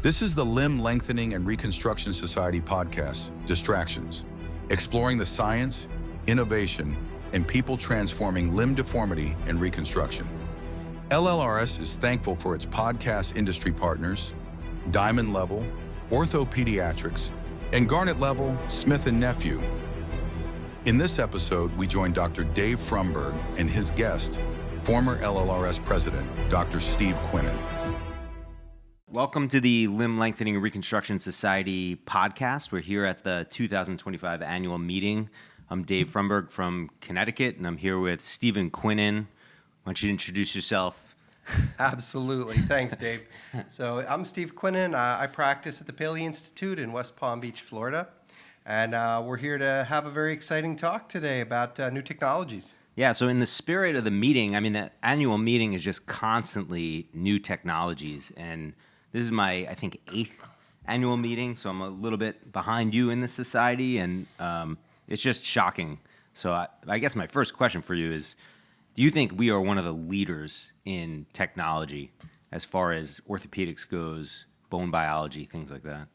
This is the Limb Lengthening and Reconstruction Society podcast, Distractions, exploring the science, innovation, and people transforming limb deformity and reconstruction. LLRS is thankful for its podcast industry partners, Diamond Level, Orthopediatrics, and Garnet Level, Smith & Nephew. In this episode, we join Dr. Dave Frumberg and his guest, former LLRS President, Dr. Steve Quinnan. Welcome to the Limb Lengthening and Reconstruction Society podcast. We're here at the 2025 annual meeting. I'm Dave Frumberg from Connecticut, and I'm here with Stephen Quinnan. Why don't you introduce yourself? Absolutely. Thanks, Dave. So I'm Steve Quinnan. I practice at the Paley Institute in West Palm Beach, Florida. And we're here to have a very exciting talk today about new technologies. Yeah, so in the spirit of the meeting, the annual meeting is just constantly new technologies. And this is my, I think, 8th annual meeting, so I'm a little bit behind you in the society, and it's just shocking. So I guess my first question for you is, do you think we are one of the leaders in technology as far as orthopedics goes, bone biology, things like that?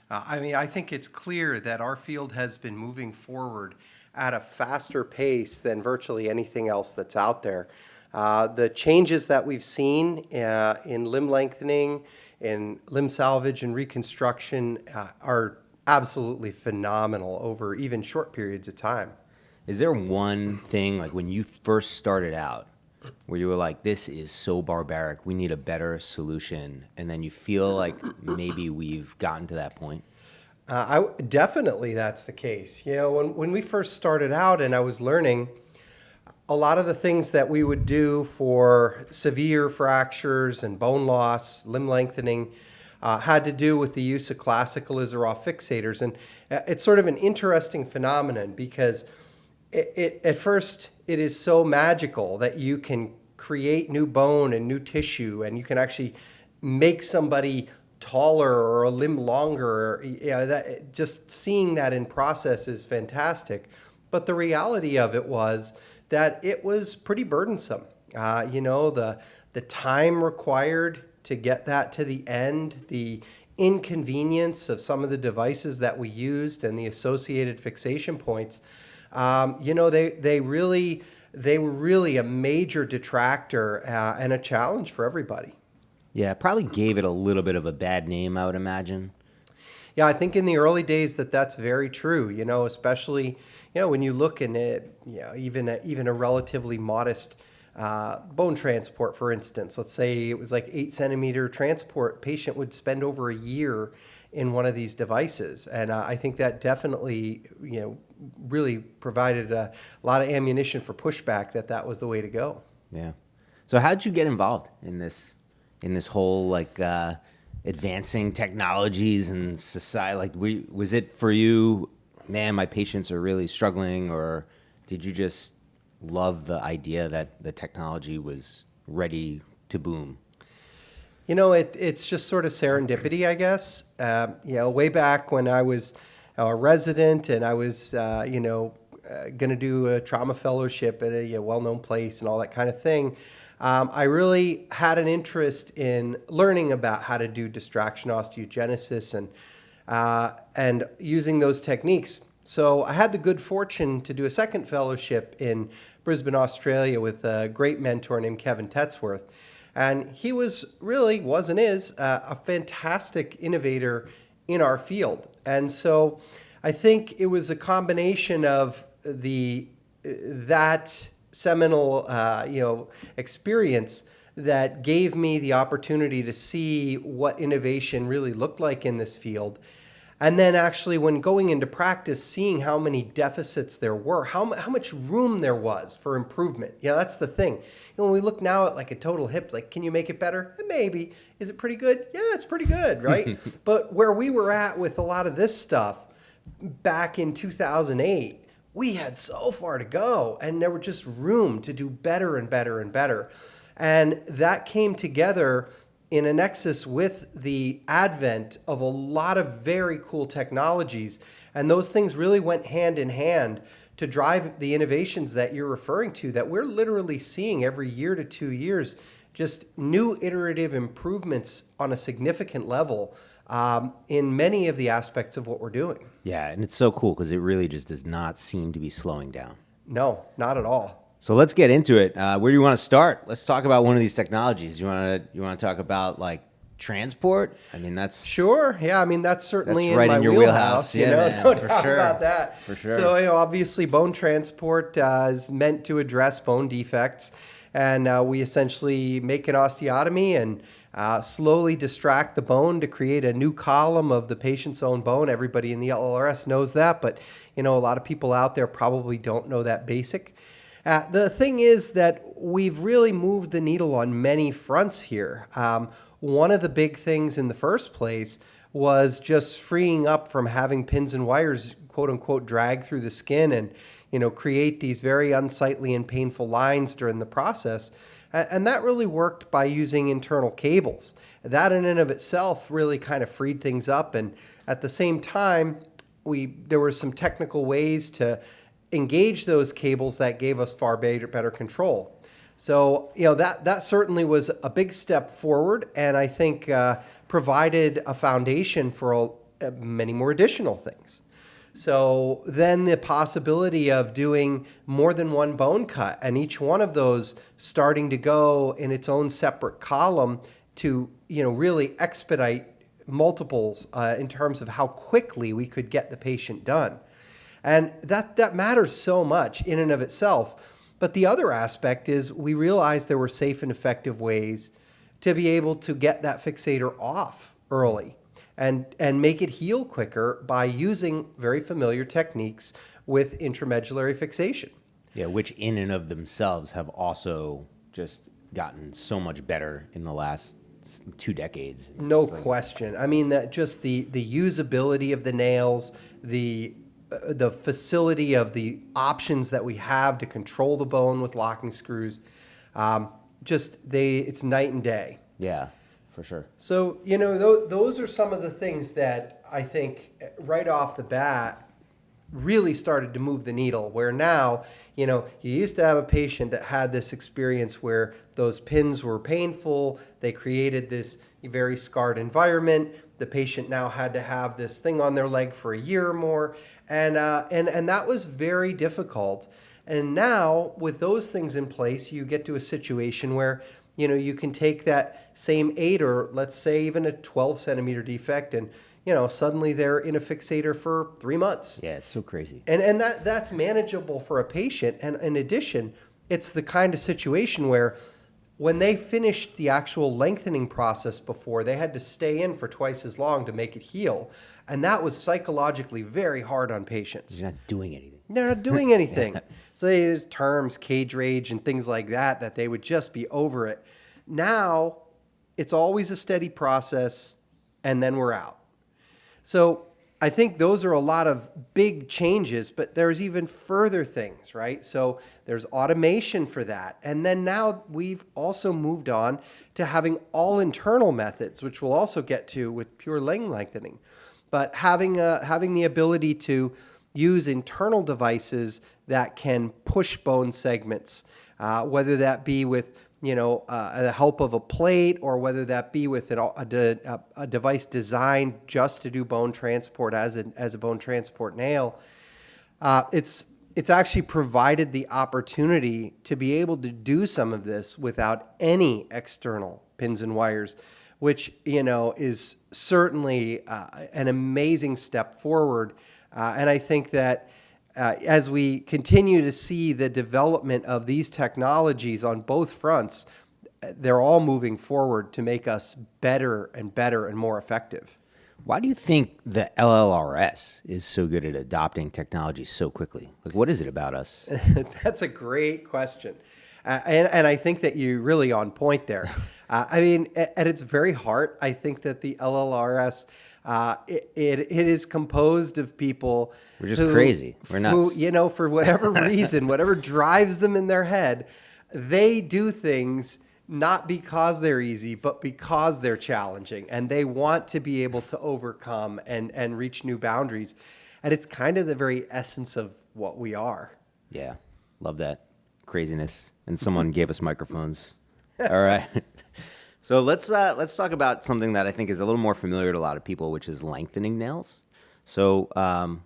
I think it's clear that our field has been moving forward at a faster pace than virtually anything else that's out there. The changes that we've seen in limb lengthening, in limb salvage and reconstruction are absolutely phenomenal over even short periods of time. Is there one thing, like when you first started out, where you were like, this is so barbaric, we need a better solution, and then you feel like maybe we've gotten to that point? Definitely that's the case. You know, when we first started out and I was learning, a lot of the things that we would do for severe fractures and bone loss, limb lengthening, had to do with the use of classical Izarov fixators. And it's sort of an interesting phenomenon because at first it is so magical that you can create new bone and new tissue, and you can actually make somebody taller or a limb longer. Just seeing that in process is fantastic. But the reality of it was that it was pretty burdensome. The time required to get that to the end, the inconvenience of some of the devices that we used and the associated fixation points, they were really a major detractor and a challenge for everybody. Yeah, it probably gave it a little bit of a bad name, I would imagine. Yeah, I think in the early days that's very true, especially when you look in it, even a relatively modest bone transport, for instance. Let's say it was like 8 centimeter transport, patient would spend over a year in one of these devices. And I think that definitely, really provided a lot of ammunition for pushback that was the way to go. Yeah. So how'd you get involved in this whole advancing technologies and society? Was it for you, man, my patients are really struggling, or did you just love the idea that the technology was ready to boom? It's just sort of serendipity, I guess. Way back when I was a resident and I was, going to do a trauma fellowship at a well-known place and all that kind of thing, I really had an interest in learning about how to do distraction osteogenesis and using those techniques. So I had the good fortune to do a second fellowship in Brisbane, Australia with a great mentor named Kevin Tetzworth. And he was and is a fantastic innovator in our field. And so I think it was a combination of that seminal experience that gave me the opportunity to see what innovation really looked like in this field. And then actually when going into practice, seeing how many deficits there were, how much room there was for improvement. That's the thing. When we look now at like a total hip, like, can you make it better? Maybe. Is it pretty good? Yeah, it's pretty good, right? But where we were at with a lot of this stuff back in 2008, we had so far to go, and there was just room to do better and better and better. And that came together in a nexus with the advent of a lot of very cool technologies. And those things really went hand in hand to drive the innovations that you're referring to, that we're literally seeing every year to 2 years just new iterative improvements on a significant level in many of the aspects of what we're doing. Yeah, and it's so cool because it really just does not seem to be slowing down. No, not at all. So let's get into it. Where do you want to start? Let's talk about one of these technologies. You want to talk about like transport? I mean, that's sure. Yeah, I mean that's certainly right in my your wheelhouse. You Yeah, know, man, no for doubt sure. about that. For sure. So obviously, bone transport is meant to address bone defects, and we essentially make an osteotomy and slowly distract the bone to create a new column of the patient's own bone. Everybody in the LLRS knows that, but a lot of people out there probably don't know that basic. The thing is that we've really moved the needle on many fronts here. One of the big things in the first place was just freeing up from having pins and wires, quote unquote, drag through the skin and, create these very unsightly and painful lines during the process. And that really worked by using internal cables. That in and of itself really kind of freed things up. And at the same time, there were some technical ways to engage those cables that gave us far better control. So, that certainly was a big step forward, and I think provided a foundation for many more additional things. So then the possibility of doing more than one bone cut, and each one of those starting to go in its own separate column to, really expedite multiples in terms of how quickly we could get the patient done. And that matters so much in and of itself. But the other aspect is we realized there were safe and effective ways to be able to get that fixator off early and make it heal quicker by using very familiar techniques with intramedullary fixation. Yeah, which in and of themselves have also just gotten so much better in the last 2 decades. No question. I mean, that just the usability of the nails, the facility of the options that we have to control the bone with locking screws, it's night and day. Yeah, for sure. So, those are some of the things that I think right off the bat really started to move the needle, where now, you used to have a patient that had this experience where those pins were painful. They created this very scarred environment. The patient now had to have this thing on their leg for a year or more. And that was very difficult. And now with those things in place, you get to a situation where, you can take that same 8 or let's say even a 12 centimeter defect and, suddenly they're in a fixator for 3 months. Yeah, it's so crazy. And that's manageable for a patient. And in addition, it's the kind of situation where when they finished the actual lengthening process before, they had to stay in for twice as long to make it heal. And that was psychologically very hard on patients. You're not doing anything. They're not doing anything. So they use terms, cage rage and things like that they would just be over it. Now, it's always a steady process, and then we're out. So I think those are a lot of big changes, but there's even further things, right? So there's automation for that. And then now we've also moved on to having all internal methods, which we'll also get to with pure leg lengthening. But having the ability to use internal devices that can push bone segments, whether that be with the help of a plate or whether that be with a device designed just to do bone transport as a bone transport nail. It's actually provided the opportunity to be able to do some of this without any external pins and wires, which is certainly an amazing step forward. And I think that as we continue to see the development of these technologies on both fronts, they're all moving forward to make us better and more effective. Why do you think the LLRS is so good at adopting technology so quickly? Like, what is it about us? That's a great question. And I think that you're really on point there. I mean, at its very heart, I think that the LLRS, it is composed of people. We're just crazy. We're nuts. Who, for whatever reason, whatever drives them in their head, they do things not because they're easy, but because they're challenging. And they want to be able to overcome and reach new boundaries. And it's kind of the very essence of what we are. Yeah, love that craziness. And someone gave us microphones All right. So let's talk about something that I think is a little more familiar to a lot of people, which is lengthening nails. So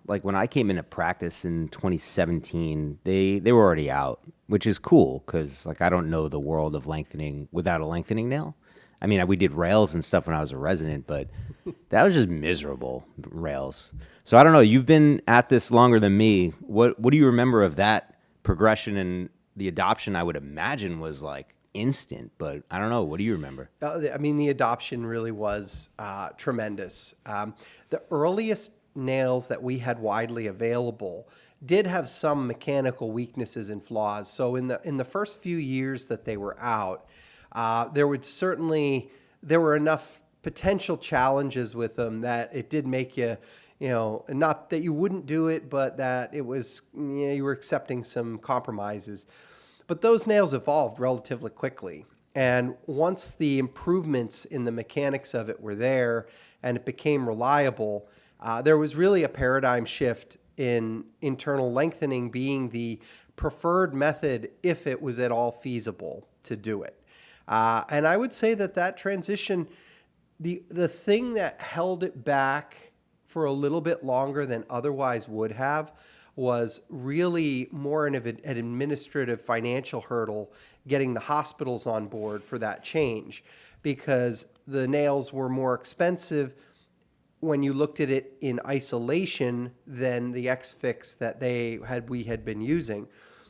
like when I came into practice in 2017, they were already out, which is cool because like I don't know the world of lengthening without a lengthening nail. I mean, we did rails and stuff when I was a resident, but that was just miserable rails. So I don't know. You've been at this longer than me. What do you remember of that progression? And the adoption, I would imagine, was like instant, but I don't know. What do you remember? I mean, the adoption really was tremendous. The earliest nails that we had widely available did have some mechanical weaknesses and flaws. So in the first few years that they were out, there were enough potential challenges with them that it did make you not that you wouldn't do it, but that it was, you were accepting some compromises. But those nails evolved relatively quickly. And once the improvements in the mechanics of it were there and it became reliable, there was really a paradigm shift in internal lengthening being the preferred method if it was at all feasible to do it. And I would say that transition, the thing that held it back for a little bit longer than otherwise would have was really more of an administrative financial hurdle getting the hospitals on board for that change, because the nails were more expensive when you looked at it in isolation than the X-Fix that we had been using.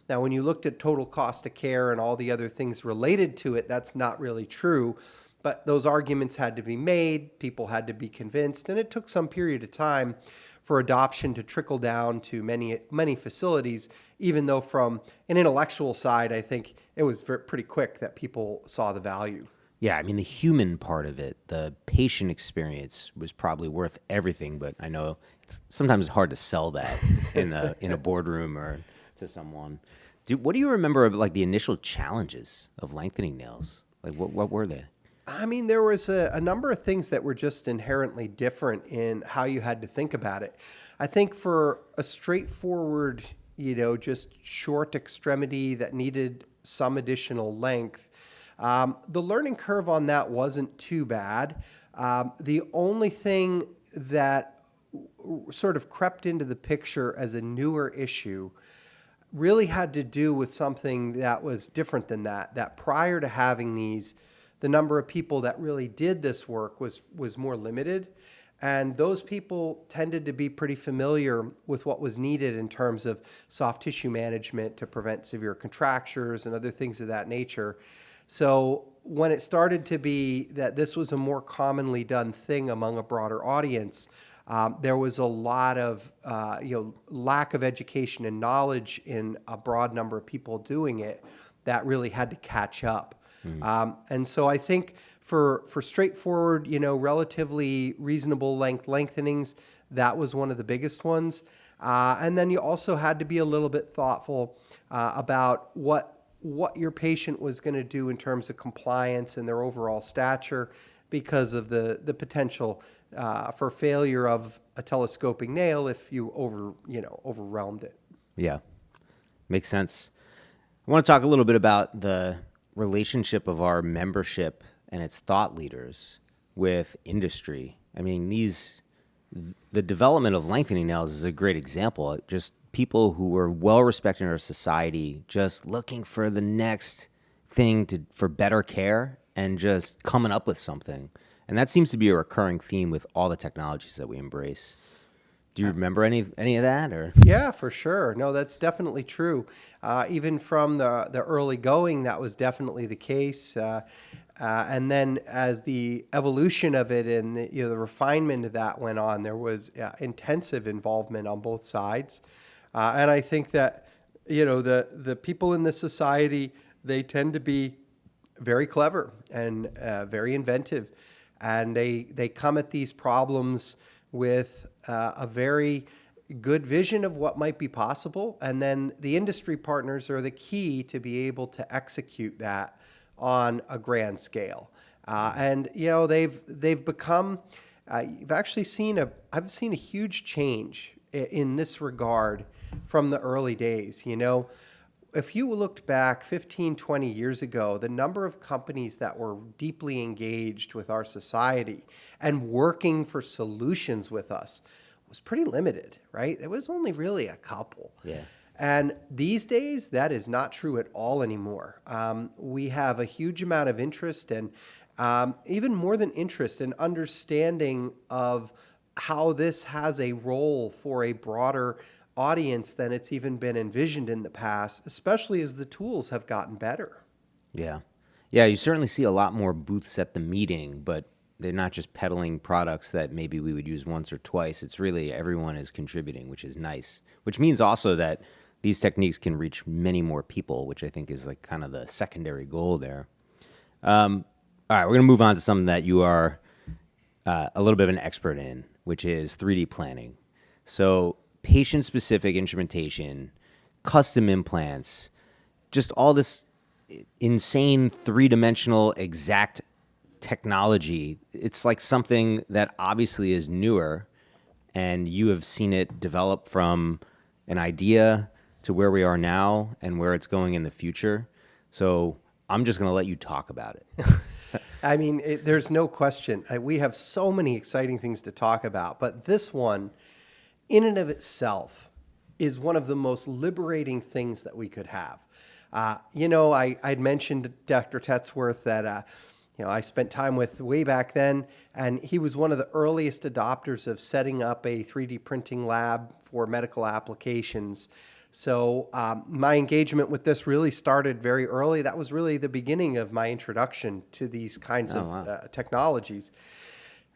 Now, when you looked at total cost of care and all the other things related to it, that's not really true. But those arguments had to be made, people had to be convinced, and it took some period of time for adoption to trickle down to many facilities, even though from an intellectual side, I think it was pretty quick that people saw the value. Yeah, I mean, the human part of it, the patient experience was probably worth everything, but I know it's sometimes hard to sell that in a boardroom or to someone. What do you remember of like the initial challenges of lengthening nails? Like what were they? I mean, there was a number of things that were just inherently different in how you had to think about it. I think for a straightforward, just short extremity that needed some additional length, the learning curve on that wasn't too bad. The only thing that sort of crept into the picture as a newer issue really had to do with something that was different than that prior to having these, the number of people that really did this work was more limited. And those people tended to be pretty familiar with what was needed in terms of soft tissue management to prevent severe contractures and other things of that nature. So when it started to be that this was a more commonly done thing among a broader audience, there was a lot of lack of education and knowledge in a broad number of people doing it that really had to catch up. And so I think for straightforward, relatively reasonable lengthenings, that was one of the biggest ones. And then you also had to be a little bit thoughtful about what your patient was going to do in terms of compliance and their overall stature, because of the potential for failure of a telescoping nail if you overwhelmed it. Yeah, makes sense. I want to talk a little bit about the relationship of our membership and its thought leaders with industry. I mean, the development of lengthening nails is a great example. Just people who were well respected in our society, just looking for the next thing for better care and just coming up with something. And that seems to be a recurring theme with all the technologies that we embrace. Do you remember any of that? Or Yeah, for sure. No, that's definitely true. Even from the early going, that was definitely the case. And then as the evolution of it and the refinement of that went on, there was intensive involvement on both sides. And I think that the people in this society, they tend to be very clever and very inventive, and they come at these problems with a very good vision of what might be possible, and then the industry partners are the key to be able to execute that on a grand scale. And they've become. I've seen a huge change in this regard from the early days. if you looked back 15, 20 years ago, the number of companies that were deeply engaged with our society and working for solutions with us was pretty limited, right? It was only really a couple. Yeah. And these days, that is not true at all anymore. We have a huge amount of interest and even more than interest in understanding of how this has a role for a broader audience than it's even been envisioned in the past, especially as the tools have gotten better. Yeah. Yeah, you certainly see a lot more booths at the meeting, but they're not just peddling products that maybe we would use once or twice. It's really everyone is contributing, which is nice, which means also that these techniques can reach many more people, which I think is like kind of the secondary goal there. All right, we're going to move on to something that you are a little bit of an expert in, which is 3D planning. So patient-specific instrumentation, custom implants, just all this insane three-dimensional exact technology. It's like something that obviously is newer, and you have seen it develop from an idea to where we are now and where it's going in the future. So I'm just going to let you talk about it. I mean, there's no question. We have so many exciting things to talk about, but this one, in and of itself, is one of the most liberating things that we could have. I'd mentioned Dr. Tetzworth that, I spent time with way back then, and he was one of the earliest adopters of setting up a 3D printing lab for medical applications. So my engagement with this really started very early. That was really the beginning of my introduction to these kinds of technologies.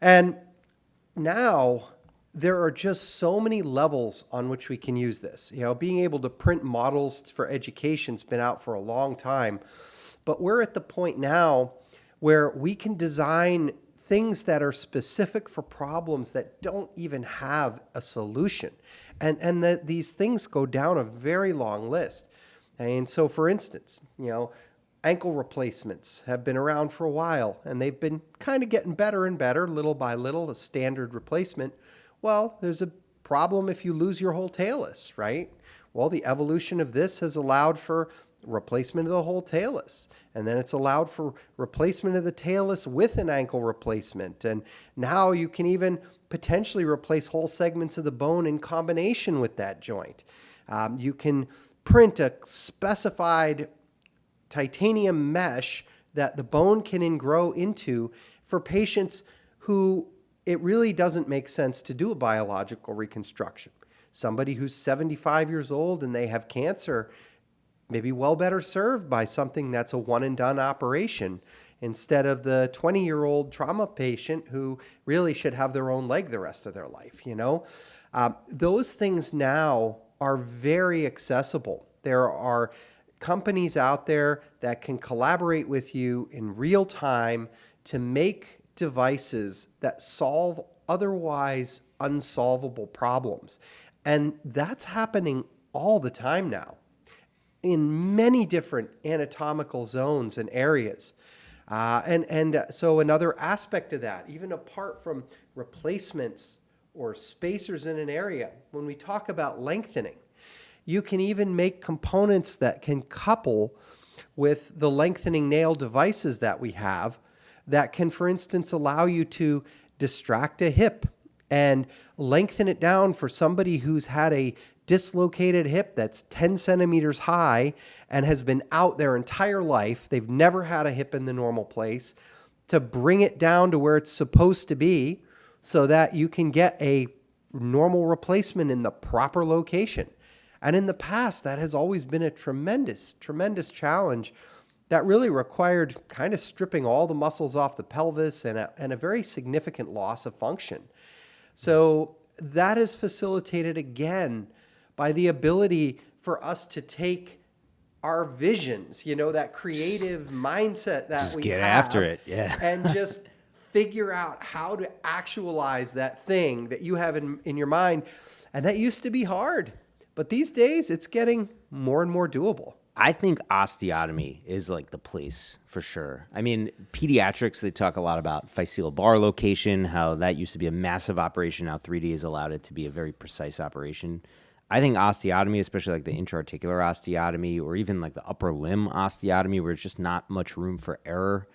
And now there are just so many levels on which we can use this. Being able to print models for education's been out for a long time, but we're at the point now where we can design things that are specific for problems that don't even have a solution. And that these things go down a very long list. And so, for instance, ankle replacements have been around for a while, and they've been kind of getting better and better, little by little, a standard replacement. Well, there's a problem if you lose your whole talus, right? Well, the evolution of this has allowed for replacement of the whole talus. And then it's allowed for replacement of the talus with an ankle replacement. And now you can even potentially replace whole segments of the bone in combination with that joint. You can print a specified titanium mesh that the bone can grow into for patients who it really doesn't make sense to do a biological reconstruction. Somebody who's 75 years old and they have cancer may be well better served by something that's a one-and-done operation instead of the 20-year-old trauma patient who really should have their own leg the rest of their life, Those things now are very accessible. There are companies out there that can collaborate with you in real time to make devices that solve otherwise unsolvable problems. And that's happening all the time now in many different anatomical zones and areas. So another aspect of that, even apart from replacements or spacers in an area, when we talk about lengthening, you can even make components that can couple with the lengthening nail devices that we have that can, for instance, allow you to distract a hip and lengthen it down for somebody who's had a dislocated hip that's 10 centimeters high and has been out their entire life. They've never had a hip in the normal place, to bring it down to where it's supposed to be so that you can get a normal replacement in the proper location. And in the past, that has always been a tremendous, tremendous challenge that really required kind of stripping all the muscles off the pelvis and a very significant loss of function. So that is facilitated again by the ability for us to take our visions, that creative mindset that just we get have after it, yeah. and just figure out how to actualize that thing that you have in your mind. And that used to be hard, but these days it's getting more and more doable. I think osteotomy is like the place for sure. I mean, pediatrics, they talk a lot about physeal bar location, how that used to be a massive operation. Now 3D has allowed it to be a very precise operation. I think osteotomy, especially like the intra-articular osteotomy or even like the upper limb osteotomy where it's just not much room for error,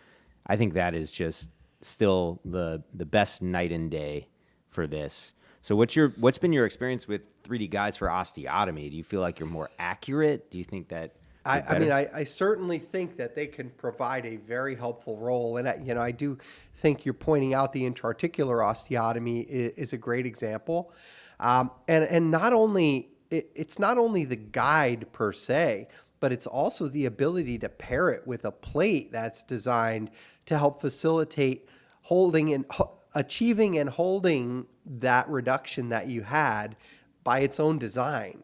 I think that is just still the best night and day for this. So what's been your experience with 3D guides for osteotomy? Do you feel like you're more accurate? Do you think that I certainly think that they can provide a very helpful role, and I do think you're pointing out the intra-articular osteotomy is a great example, and not only it's not only the guide per se, but it's also the ability to pair it with a plate that's designed to help facilitate achieving and holding that reduction that you had by its own design.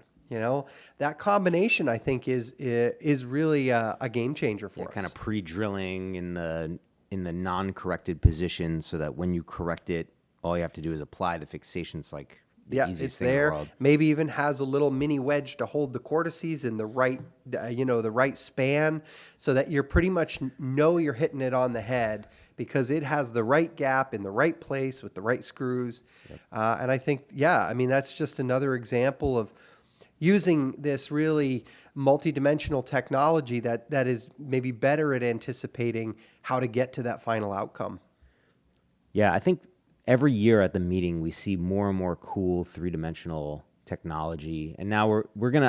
That combination, I think, is really a game changer for us. Kind of pre-drilling in the non-corrected position, so that when you correct it, all you have to do is apply the fixation. It's like the easiest it's thing in the there. world. Maybe even has a little mini wedge to hold the cortices in the right, the right span, so that you're pretty much you're hitting it on the head because it has the right gap in the right place with the right screws. Yep. And I think, that's just another example of using this really multidimensional technology that is maybe better at anticipating how to get to that final outcome. Yeah, I think every year at the meeting we see more and more cool three-dimensional technology, and now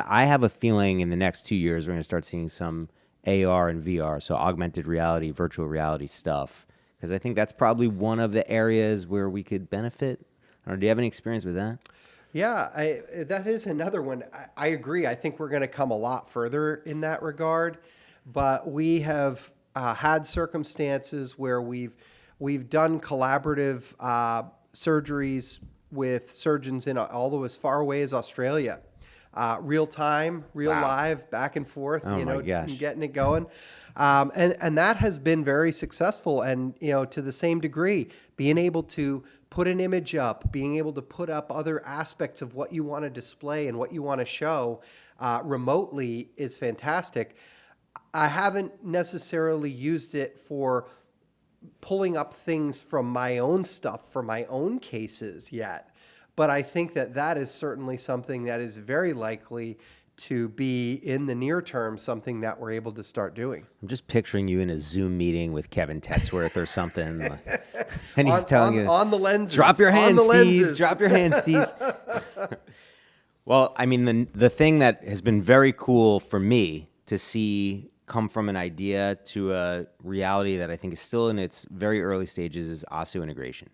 I have a feeling in the next 2 years we're gonna start seeing some AR and VR, so augmented reality, virtual reality stuff, because I think that's probably one of the areas where we could benefit. Do you have any experience with that? Yeah, that is another one. I agree. I think we're going to come a lot further in that regard, but we have had circumstances where we've done collaborative surgeries with surgeons in although as far away as Australia, real time, live, back and forth. My gosh. Getting it going, and that has been very successful. And to the same degree, being able to put an image up, being able to put up other aspects of what you want to display and what you want to show remotely is fantastic. I haven't necessarily used it for pulling up things from my own stuff for my own cases yet, but I think that is certainly something that is very likely to be in the near term something that we're able to start doing. I'm just picturing you in a Zoom meeting with Kevin Tetzworth or something, and he's telling you on the lenses. Drop your hand, Steve. Drop your hand, Steve. Well, I mean, the thing that has been very cool for me to see come from an idea to a reality that I think is still in its very early stages is osseointegration,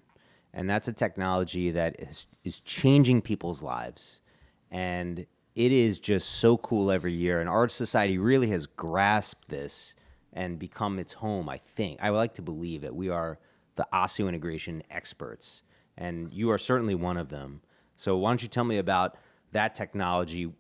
and that's a technology that is changing people's lives, and it is just so cool every year, and our society really has grasped this and become its home, I think. I would like to believe that we are the osseointegration experts, and you are certainly one of them. So why don't you tell me about that technology,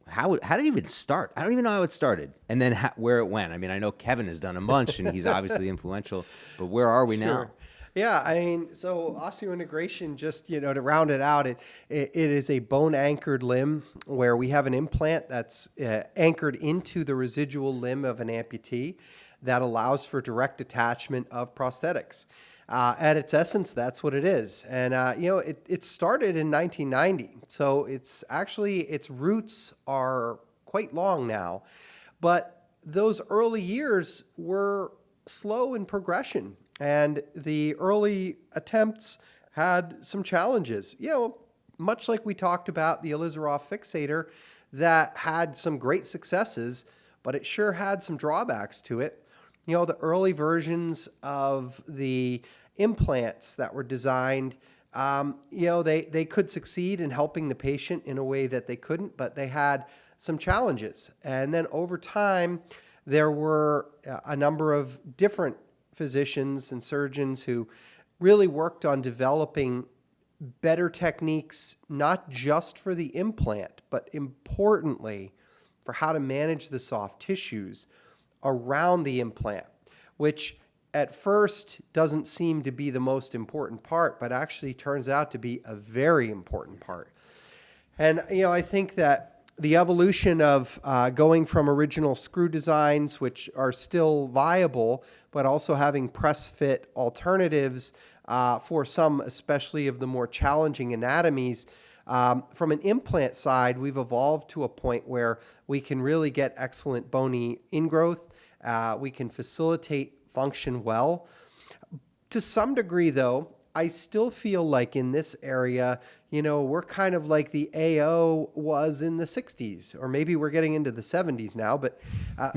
how did it even start? I don't even know how it started, and then where it went. I mean, I know Kevin has done a bunch, and he's obviously influential, but where are we now? Yeah, I mean, so osseointegration, just, to round it out, it is a bone-anchored limb where we have an implant that's anchored into the residual limb of an amputee that allows for direct attachment of prosthetics. At its essence, that's what it is. And, it started in 1990. So its roots are quite long now. But those early years were slow in progression. And the early attempts had some challenges, much like we talked about the Elizarov fixator that had some great successes, but it sure had some drawbacks to it. The early versions of the implants that were designed, they could succeed in helping the patient in a way that they couldn't, but they had some challenges. And then over time, there were a number of different physicians and surgeons who really worked on developing better techniques, not just for the implant, but importantly for how to manage the soft tissues around the implant, which at first doesn't seem to be the most important part, but actually turns out to be a very important part. And, I think that the evolution of going from original screw designs, which are still viable, but also having press-fit alternatives for some, especially of the more challenging anatomies, From an implant side, we've evolved to a point where we can really get excellent bony ingrowth. We can facilitate function well. To some degree, though, I still feel like in this area, we're kind of like the AO was in the 60s, or maybe we're getting into the 70s now. But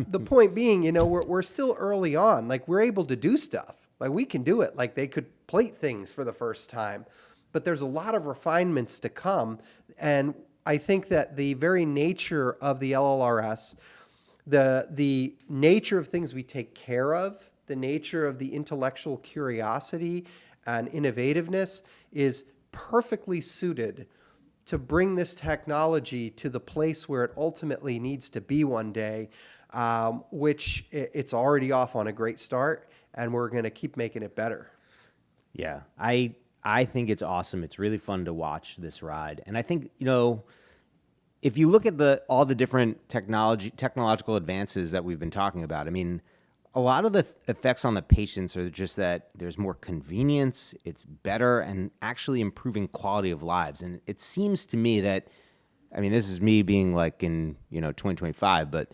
the point being, we're still early on. Like, we're able to do stuff. Like, we can do it. Like, they could plate things for the first time. But there's a lot of refinements to come. And I think that the very nature of the LLRS, the nature of things we take care of, the nature of the intellectual curiosity and innovativeness is perfectly suited to bring this technology to the place where it ultimately needs to be one day, which it's already off on a great start, and we're going to keep making it better. Yeah, I think it's awesome. It's really fun to watch this ride. And I think, if you look at all the different technological advances that we've been talking about, I mean, a lot of the effects on the patients are just that there's more convenience, it's better, and actually improving quality of lives. And it seems to me that, I mean, this is me being like in, 2025, but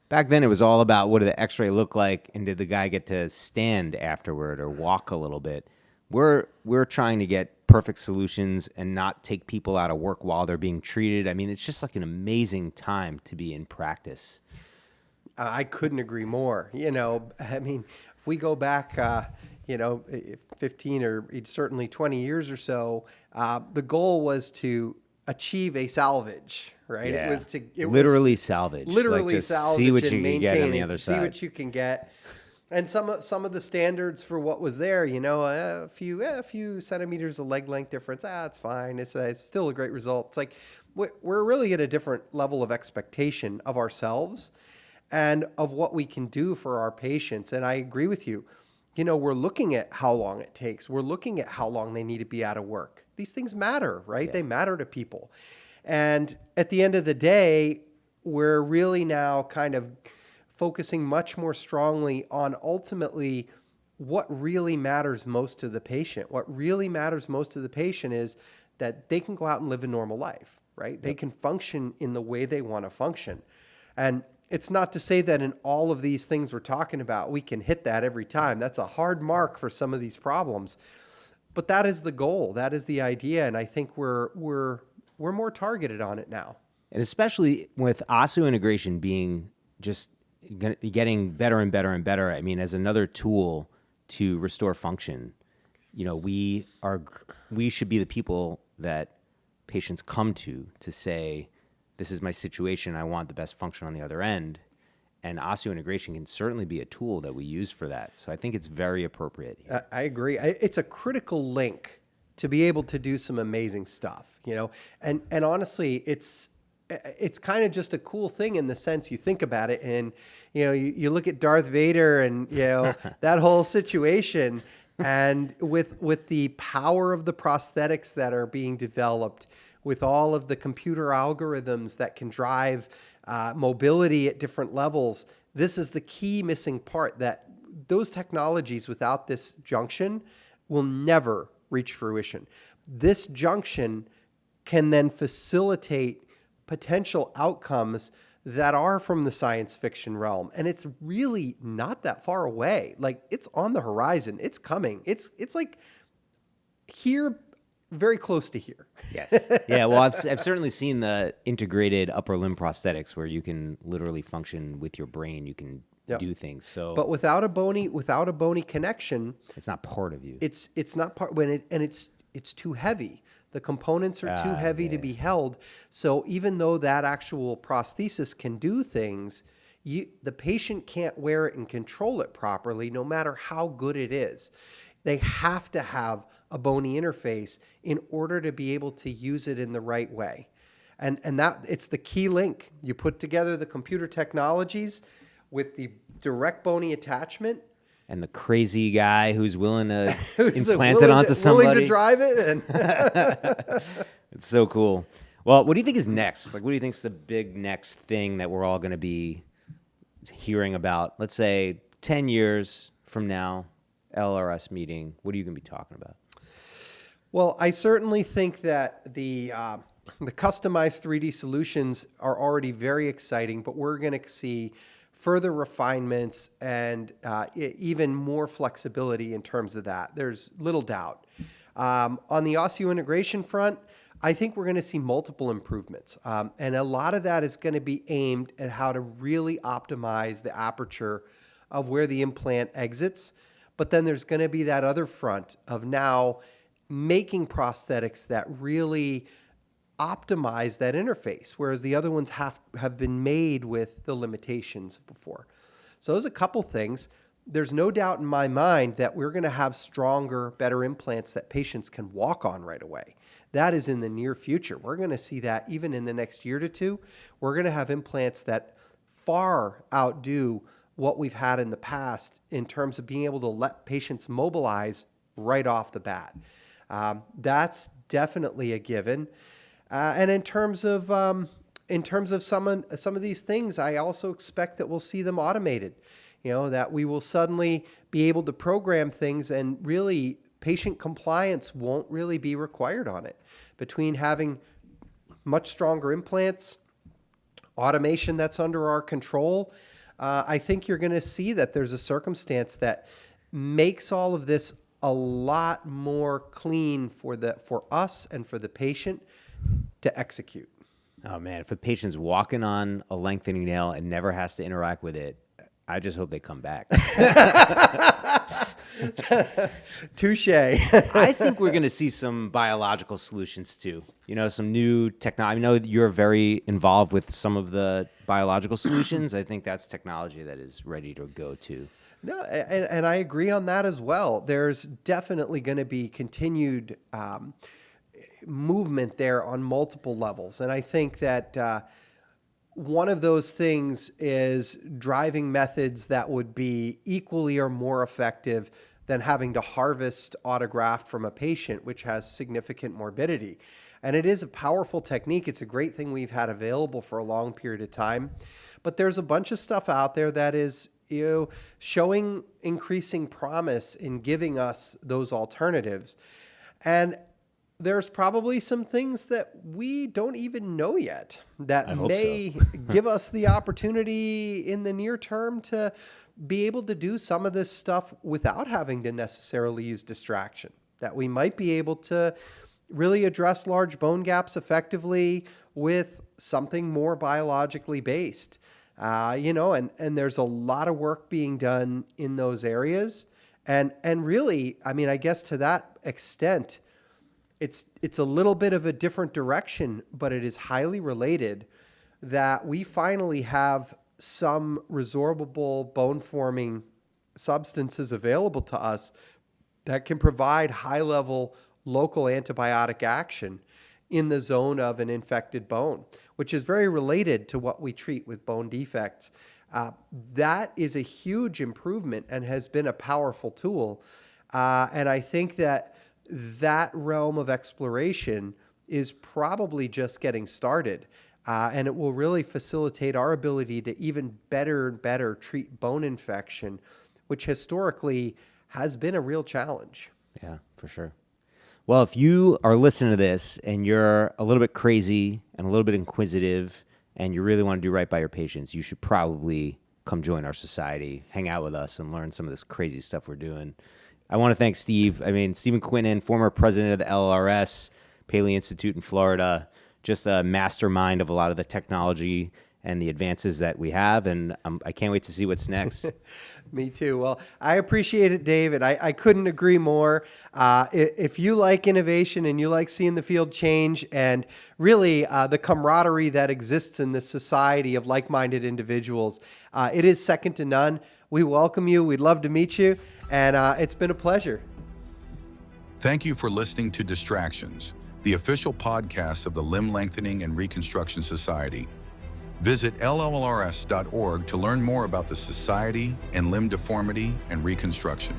back then it was all about what did the x-ray look like and did the guy get to stand afterward or walk a little bit. We're trying to get perfect solutions and not take people out of work while they're being treated. I mean, it's just like an amazing time to be in practice. I couldn't agree more. I mean, if we go back, 15 or certainly 20 years or so, the goal was to achieve a salvage, right? Yeah. It was literally salvage. Literally just salvage. See what and you can get on the other side. See what you can get. And some of the standards for what was there, a few centimeters of leg length difference, it's fine. It's still a great result. It's like we're really at a different level of expectation of ourselves and of what we can do for our patients. And I agree with you. We're looking at how long it takes. We're looking at how long they need to be out of work. These things matter, right? Yeah. They matter to people. And at the end of the day, we're really now kind of focusing much more strongly on ultimately what really matters most to the patient. What really matters most to the patient is that they can go out and live a normal life, right? Yep. They can function in the way they want to function. And it's not to say that in all of these things we're talking about, we can hit that every time. That's a hard mark for some of these problems. But that is the goal. That is the idea. And I think we're more targeted on it now. And especially with osseointegration being just getting better and better and better. I mean, as another tool to restore function, we should be the people that patients come to say, this is my situation. I want the best function on the other end. And osseointegration can certainly be a tool that we use for that. So I think it's very appropriate here. I agree. It's a critical link to be able to do some amazing stuff, and honestly, it's kind of just a cool thing in the sense you think about it, and you look at Darth Vader and that whole situation, and with the power of the prosthetics that are being developed, with all of the computer algorithms that can drive mobility at different levels, this is the key missing part, that those technologies without this junction will never reach fruition. This junction can then facilitate potential outcomes that are from the science fiction realm. And it's really not that far away. Like, it's on the horizon. It's coming. It's like here, very close to here. Yes. Yeah, well, I've certainly seen the integrated upper limb prosthetics where you can literally function with your brain. You can do things. So, but without a bony connection, it's not part of you. It's not part it's too heavy. The components are too heavy to be held. So even though that actual prosthesis can do things, the patient can't wear it and control it properly, no matter how good it is. They have to have a bony interface in order to be able to use it in the right way. And that it's the key link. You put together the computer technologies with the direct bony attachment, and the crazy guy who's willing to implant it onto somebody. Willing to drive it. And it's so cool. Well, what do you think is next? Like, what do you think is the big next thing that we're all going to be hearing about? Let's say 10 years from now, LLRS meeting. What are you going to be talking about? Well, I certainly think that the The customized 3D solutions are already very exciting, but we're going to see further refinements and even more flexibility in terms of that. There's little doubt. On the osseointegration front, I think we're going to see multiple improvements. And a lot of that is going to be aimed at how to really optimize the aperture of where the implant exits. But then there's going to be that other front of now making prosthetics that really optimize that interface, whereas the other ones have been made with the limitations before. So there's a couple things. There's no doubt in my mind that we're going to have stronger, better implants that patients can walk on right away. That is in the near future. We're going to see that even in the next year to two. We're going to have implants that far outdo what we've had in the past in terms of being able to let patients mobilize right off the bat. That's definitely a given. And in terms of some of these things, I also expect that we'll see them automated. That we will suddenly be able to program things, and really patient compliance won't really be required on it. Between having much stronger implants, automation that's under our control, I think you're going to see that there's a circumstance that makes all of this a lot more clean for us and for the patient to execute. Oh man, if a patient's walking on a lengthening nail and never has to interact with it, I just hope they come back. Touche. I think we're going to see some biological solutions too. Some new technology. I know you're very involved with some of the biological solutions. I think that's technology that is ready to go too. No, and I agree on that as well. There's definitely going to be continued movement there on multiple levels. And I think that one of those things is driving methods that would be equally or more effective than having to harvest autograft from a patient, which has significant morbidity. And it is a powerful technique. It's a great thing we've had available for a long period of time. But there's a bunch of stuff out there that is showing increasing promise in giving us those alternatives. And there's probably some things that we don't even know yet that may give us the opportunity in the near term to be able to do some of this stuff without having to necessarily use distraction, that we might be able to really address large bone gaps effectively with something more biologically based. And there's a lot of work being done in those areas. And really, I guess to that extent, it's a little bit of a different direction, but it is highly related that we finally have some resorbable bone-forming substances available to us that can provide high-level local antibiotic action in the zone of an infected bone, which is very related to what we treat with bone defects. That is a huge improvement and has been a powerful tool. And I think that realm of exploration is probably just getting started. And it will really facilitate our ability to even better and better treat bone infection, which historically has been a real challenge. Yeah, for sure. Well, if you are listening to this and you're a little bit crazy and a little bit inquisitive and you really want to do right by your patients, you should probably come join our society, hang out with us, and learn some of this crazy stuff we're doing. I want to thank Stephen Quinnan, former president of the LLRS, Paley Institute in Florida, just a mastermind of a lot of the technology and the advances that we have, and I can't wait to see what's next. Me too. Well, I appreciate it, Dave, and I couldn't agree more. If you like innovation and you like seeing the field change and really the camaraderie that exists in this society of like-minded individuals, it is second to none. We welcome you. We'd love to meet you, and it's been a pleasure. Thank you for listening to Distractions, the official podcast of the Limb Lengthening and Reconstruction Society. Visit LLRS.org to learn more about the Society and limb deformity and reconstruction.